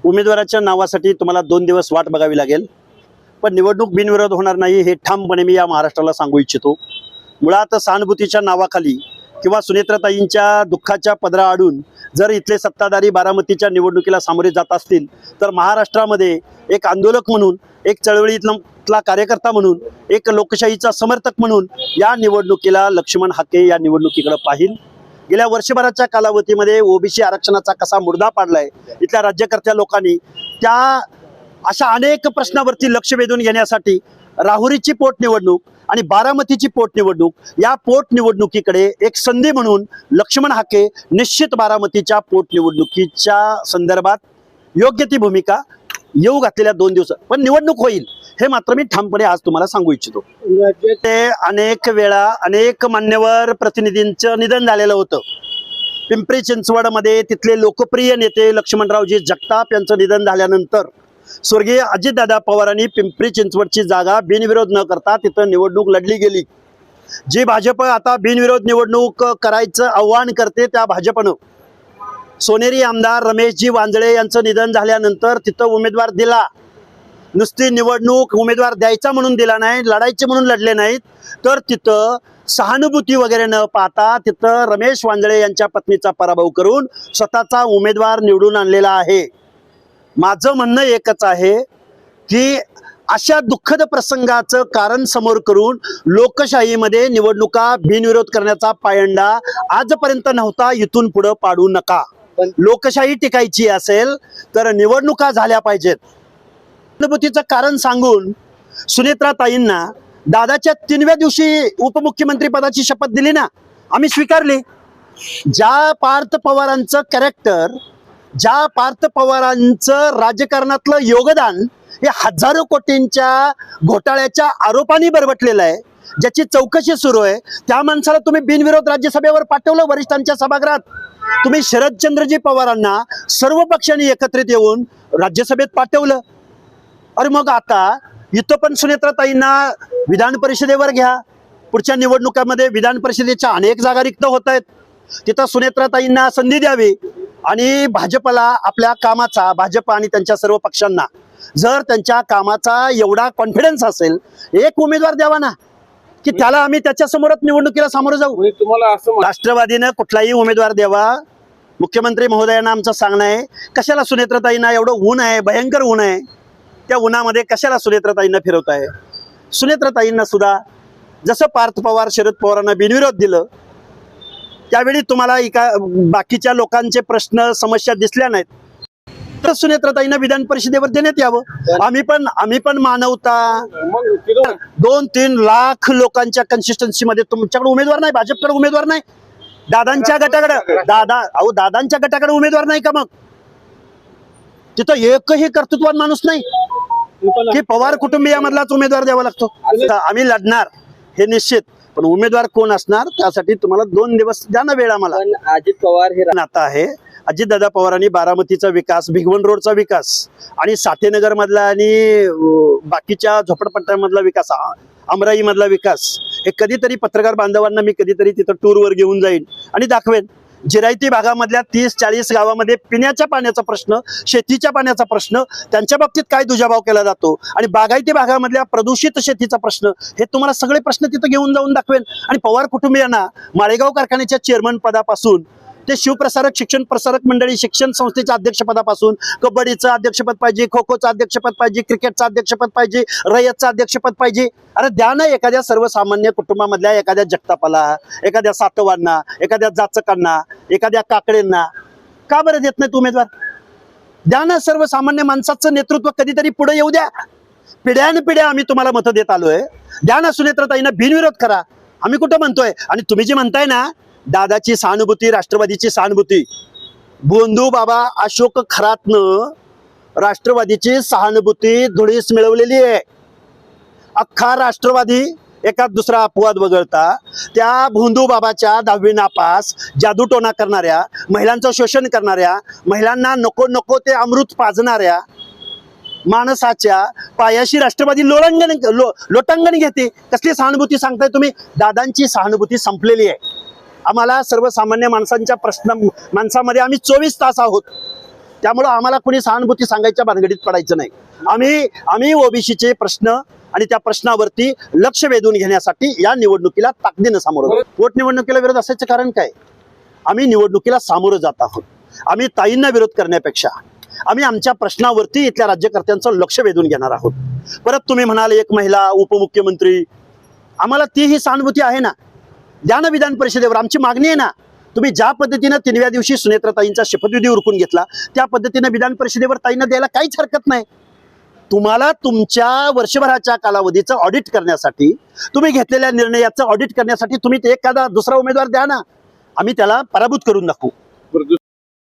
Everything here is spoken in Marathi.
उमेदवाराच्या नावासाठी तुम्हाला 2 दिवस वाट बघावी लागेल, पण निवडणूक बिनविरोध होणार नाही हे ठामपणे मी या महाराष्ट्राला सांगू इच्छितो। मुळात सहानुभूतीच्या नावाखाली किंवा सुनेत्राताईंच्या दुःखाच्या पदराआडून जर इथले सत्ताधारी बारामतीच्या निवडणुकीला सामोरे जात असतील तर महाराष्ट्रामध्ये एक आंदोलक म्हणून, एक चळवळीतला कार्यकर्ता म्हणून, एक लोकशाहीचा समर्थक म्हणून या निवडणुकीला लक्ष्मण हाके या निवडणुकीकडे पाहिल। गेल्या वर्षभराच्या कालावधीमध्ये ओबीसी आरक्षणाचा कसा मुर्दा पाडलाय इथल्या राज्यकर्त्या लोकांनी, त्या अशा अनेक प्रश्नावरती लक्ष वेधून घेण्यासाठी राहुरीची पोटनिवडणूक आणि बारामतीची पोटनिवडणूक या पोटनिवडणुकीकडे एक संधी म्हणून लक्ष्मण हाके निश्चित बारामतीच्या पोटनिवडणुकीच्या संदर्भात योग्य ती भूमिका येऊ घातलेल्या 2 दिवसात पण निवडणूक होईल हे मात्र मी ठामपणे आज तुम्हाला सांगू इच्छितो। ते अनेक वेळा अनेक मान्यवर प्रतिनिधींचं निधन झालेलं होतं। पिंपरी चिंचवडमध्ये तिथले लोकप्रिय नेते लक्ष्मणरावजी जगताप यांचं निधन झाल्यानंतर स्वर्गीय अजितदादा पवारांनी पिंपरी चिंचवडची जागा बिनविरोध न करता तिथं निवडणूक लढली गेली। जी भाजप आता बिनविरोध निवडणूक करायचं आव्हान करते त्या भाजपनं सोनेरी आमदार रमेशजी वांजळे यांचं निधन झाल्यानंतर तिथं उमेदवार दिला। नुसती निवडणूक उमेदवार द्यायचा म्हणून दिला नाही, लढायचे म्हणून लढले नाहीत, तर तिथं सहानुभूती वगैरे न पाहता तिथं रमेश वांजळे यांच्या पत्नीचा पराभव करून स्वतःचा उमेदवार निवडून आणलेला आहे। माझं म्हणणं एकच आहे की अशा दुःखद प्रसंगाचं कारण समोर करून लोकशाहीमध्ये निवडणुका बिनविरोध करण्याचा पायंडा आजपर्यंत नव्हता, इथून पुढे पाडू नका। लोकशाही टिकायची असेल तर निवडणुका झाल्या पाहिजेत। सहानुभूतीचं कारण सांगून सुनेत्राताईंना दादाच्या 3व्या दिवशी उपमुख्यमंत्री पदाची शपथ दिली ना, आम्ही स्वीकारली। ज्या पार्थ पवारांचं कॅरेक्टर, ज्या पार्थ पवारांचं राजकारणातलं योगदान हे हजारो कोटींच्या घोटाळ्याच्या आरोपांनी बरबटलेलं आहे, ज्याची चौकशी सुरू आहे, त्या माणसाला तुम्ही बिनविरोध राज्यसभेवर पाठवलं वरिष्ठांच्या सभागृहात। तुम्ही शरदचंद्रजी पवारांना सर्व पक्षांनी एकत्रित येऊन राज्यसभेत पाठवलं। अरे मग आता इथं पण सुनेत्राताईंना विधान परिषदेवर घ्या। पुढच्या निवडणुकांमध्ये विधान परिषदेच्या अनेक जागा रिक्त होत आहेत, तिथं सुनेत्राताईंना संधी द्यावी आणि भाजपला आपल्या कामाचा, भाजप आणि त्यांच्या सर्व पक्षांना जर त्यांच्या कामाचा एवढा कॉन्फिडन्स असेल, एक उमेदवार द्यावा ना की त्याला आम्ही त्याच्या समोरच निवडणुकीला सामोरं जाऊ। तुम्हाला असं राष्ट्रवादीनं कुठलाही उमेदवार द्यावा। मुख्यमंत्री महोदयांना आमचं सांगणं आहे, कशाला सुनेत्राताईंना एवढं ऊन आहे, भयंकर ऊन आहे, त्या उन्हामध्ये कशाला सुनेत्राताईंना फिरवताय? सुनेत्राताईंना सुद्धा जसं पार्थ पवार शरद पवारांना बिनविरोध दिलं, त्यावेळी तुम्हाला बाकीच्या लोकांचे प्रश्न समस्या दिसल्या नाहीत, तर सुनेत्राताईंना विधान परिषदेवर देण्यात यावं। आम्ही पण मानवता 2-3 लाख लोकांच्या कन्सिस्टन्सी मध्ये तुमच्याकडे उमेदवार नाही, भाजपकडे उमेदवार नाही, दादांच्या गटाकडे उमेदवार नाही का? मग तिथं एकही कर्तृत्ववान माणूस नाही की पवार कुटुंबियामधलाच उमेदवार द्यावा लागतो। आम्ही लढणार हे निश्चित, पण उमेदवार कोण असणार त्यासाठी तुम्हाला 2 दिवस द्या ना वेळ आम्हाला। अजित पवार हे नातं आहे। अजितदादा पवारांनी बारामतीचा विकास, भिगवण रोडचा विकास आणि साठेनगर मधला आणि बाकीच्या झोपडपट्ट्यांमधला विकास, अमराई मधला विकास हे कधीतरी पत्रकार बांधवांना मी कधीतरी तिथं टूरवर घेऊन जाईन आणि दाखवेन। जिरायती भागामधल्या 30-40 गावामध्ये पिण्याच्या पाण्याचा प्रश्न, शेतीच्या पाण्याचा प्रश्न, त्यांच्या बाबतीत काय दुजाभाव केला जातो आणि बागायती भागामधल्या प्रदूषित शेतीचा प्रश्न, हे तुम्हाला सगळे प्रश्न तिथं घेऊन जाऊन दाखवेन। आणि पवार कुटुंबियांना माळेगाव कारखान्याच्या चेअरमन पदापासून ते शिवप्रसारक शिक्षण प्रसारक मंडळी शिक्षण संस्थेच्या अध्यक्षपदापासून कबड्डीचं अध्यक्षपद पाहिजे, खो खोचं अध्यक्षपद पाहिजे, क्रिकेटचं अध्यक्षपद पाहिजे, रयतचं अध्यक्षपद पाहिजे। अरे द्या ना एखाद्या सर्वसामान्य कुटुंबामधल्या एखाद्या जगतापाला, एखाद्या सातवांना, एखाद्या जाचकांना, एखाद्या काकडेंना का बरं देत नाहीत उमेदवार? द्या ना, सर्वसामान्य माणसाचं नेतृत्व कधीतरी पुढे येऊ द्या। पिढ्यानपिढ्या आम्ही तुम्हाला मतं देत आलोय, द्या ना सुनेत्राताईंना बिनविरोध करा। आम्ही कुठं म्हणतोय? आणि तुम्ही जे म्हणताय ना दादाची सहानुभूती, राष्ट्रवादीची सहानुभूती, बोंधू बाबा अशोक खरातनं राष्ट्रवादीची सहानुभूती धुळीस मिळवलेली आहे। अख्खा राष्ट्रवादी एका दुसरा अपवाद वगळता त्या भोंदू बाबाच्या 10वी नापास, जादूटोना करणाऱ्या, महिलांचं शोषण करणाऱ्या, महिलांना नको नको ते अमृत पाजणाऱ्या माणसाच्या पायाशी राष्ट्रवादी लोटांगण घेते। कसली सहानुभूती सांगताय तुम्ही? दादांची सहानुभूती संपलेली आहे। आम्हाला सर्वसामान्य माणसांच्या माणसामध्ये आम्ही 24 तास आहोत। त्यामुळं आम्हाला कोणी सहानुभूती सांगायच्या भानगडीत पडायचं नाही. आम्ही ओबीसीचे प्रश्न आणि त्या प्रश्नावरती लक्ष वेधून घेण्यासाठी या निवडणुकीला ताकदीनं सामोरं जाऊ. पोटनिवडणुकीला विरोध असायचं कारण काय? आम्ही निवडणुकीला सामोरं जात आहोत. आम्ही ताईंना विरोध करण्यापेक्षा आम्ही आमच्या प्रश्नावरती इथल्या राज्यकर्त्यांचं लक्ष वेधून घेणार आहोत. परत तुम्ही म्हणाल एक महिला उपमुख्यमंत्री, आम्हाला तीही सहानुभूती आहे ना, द्या ना विधान परिषदेवर, आमची मागणी आहे ना. तुम्ही ज्या पद्धतीनं 3व्या दिवशी सुनेत्राताईंचा शपथविधी उरकून घेतला त्या पद्धतीनं विधान परिषदेवर ताईंना द्यायला काहीच हरकत नाही. तुम्हाला तुमच्या वर्षभराच्या कालावधीचं ऑडिट करण्यासाठी, तुम्ही घेतलेल्या निर्णयाचं ऑडिट करण्यासाठी तुम्ही ते एखादा दुसरा उमेदवार द्या ना, आम्ही त्याला पराभूत करून दाखवू.